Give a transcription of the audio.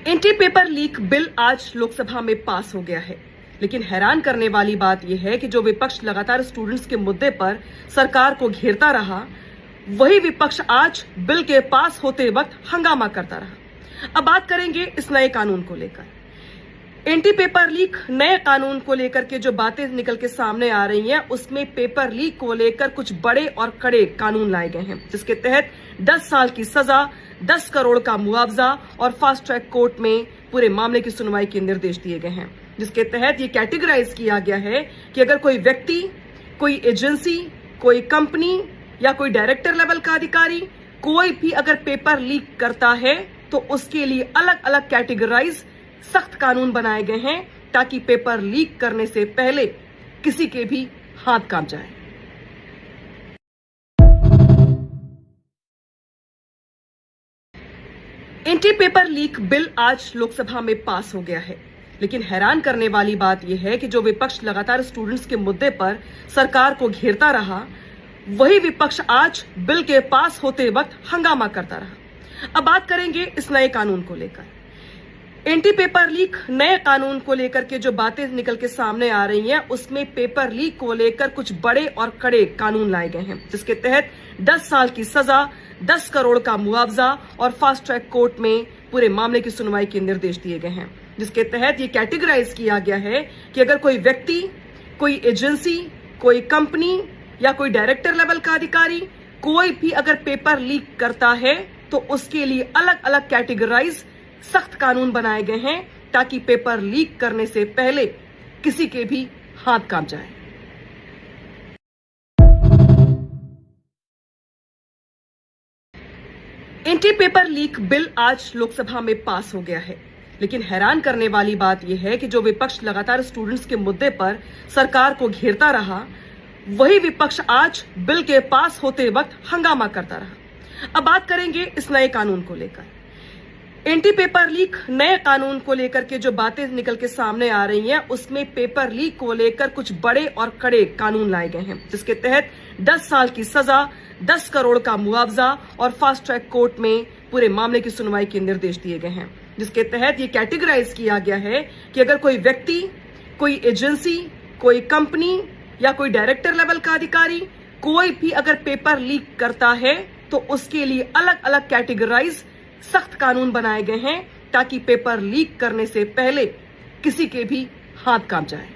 Anti paper leak bill आज लोकसभा में पास हो गया है, लेकिन हैरान करने वाली बात यह है कि जो विपक्ष लगातार स्टूडेंट्स के मुद्दे पर सरकार को घेरता रहा, वही विपक्ष आज बिल के पास होते वक्त हंगामा करता रहा। अब बात करेंगे इस नए कानून को लेकर। एंटी पेपर लीक नए कानून को लेकर के जो बातें निकल के सामने आ रही हैं, उसमें पेपर लीक को लेकर कुछ बड़े और कड़े कानून लाए गए हैं, जिसके तहत 10 साल की सजा, 10 करोड़ का मुआवजा और फास्ट ट्रैक कोर्ट में पूरे मामले की सुनवाई के निर्देश दिए गए हैं। जिसके तहत ये कैटेगराइज किया गया है कि अगर कोई व्यक्ति, कोई एजेंसी, कोई कंपनी या कोई डायरेक्टर लेवल का अधिकारी कोई भी अगर पेपर लीक करता है तो उसके लिए अलग अलग कैटेगराइज सख्त कानून बनाए गए हैं, ताकि पेपर लीक करने से पहले किसी के भी हाथ कांप जाए। एंटी पेपर लीक बिल आज लोकसभा में पास हो गया है, लेकिन हैरान करने वाली बात यह है कि जो विपक्ष लगातार स्टूडेंट्स के मुद्दे पर सरकार को घेरता रहा, वही विपक्ष आज बिल के पास होते वक्त हंगामा करता रहा। अब बात करेंगे इस नए कानून को लेकर। एंटी पेपर लीक नए कानून को लेकर के जो बातें निकल के सामने आ रही हैं, उसमें पेपर लीक को लेकर कुछ बड़े और कड़े कानून लाए गए हैं, जिसके तहत 10 साल की सजा, 10 करोड़ का मुआवजा और फास्ट ट्रैक कोर्ट में पूरे मामले की सुनवाई के निर्देश दिए गए हैं। जिसके तहत ये कैटेगराइज किया गया है कि अगर कोई व्यक्ति, कोई एजेंसी, कोई कंपनी या कोई डायरेक्टर लेवल का अधिकारी कोई भी अगर पेपर लीक करता है तो उसके लिए अलग अलग कैटेगराइज सख्त कानून बनाए गए हैं, ताकि पेपर लीक करने से पहले किसी के भी हाथ कांप जाए। एंटी पेपर लीक बिल आज लोकसभा में पास हो गया है, लेकिन हैरान करने वाली बात यह है कि जो विपक्ष लगातार स्टूडेंट्स के मुद्दे पर सरकार को घेरता रहा, वही विपक्ष आज बिल के पास होते वक्त हंगामा करता रहा। अब बात करेंगे इस नए कानून को लेकर। एंटी पेपर लीक नए कानून को लेकर के जो बातें निकल के सामने आ रही हैं, उसमें पेपर लीक को लेकर कुछ बड़े और कड़े कानून लाए गए हैं, जिसके तहत 10 साल की सजा, 10 करोड़ का मुआवजा और फास्ट ट्रैक कोर्ट में पूरे मामले की सुनवाई के निर्देश दिए गए हैं। जिसके तहत ये कैटेगराइज किया गया है कि अगर कोई व्यक्ति, कोई एजेंसी, कोई कंपनी या कोई डायरेक्टर लेवल का अधिकारी कोई भी अगर पेपर लीक करता है तो उसके लिए अलग अलग कैटेगराइज सख्त कानून बनाए गए हैं, ताकि पेपर लीक करने से पहले किसी के भी हाथ कांप जाए।